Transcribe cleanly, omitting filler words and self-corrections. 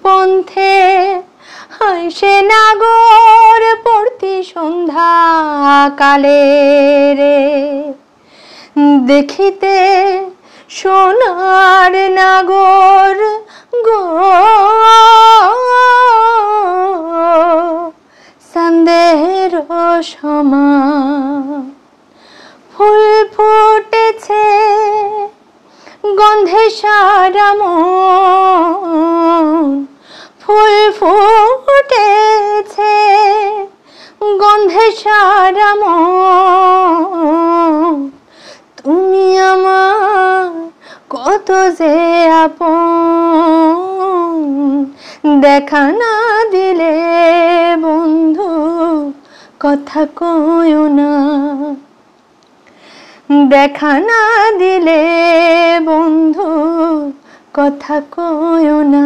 পন্থে হাসে নাগর পড়তি সন্ধ্যা কালে রে, দেখিতে সোনার নাগর গো সন্দেহের সমান। ফুল ফুটেছে গন্ধে সারা মন, ফুল ফুটেছে গন্ধে সারা মন। তুমি আমার কত যে আপন, দেখা না দিলে বন্ধু কথা কয়ো না, দেখা না দিলে বন্ধু কথা কয়ো না।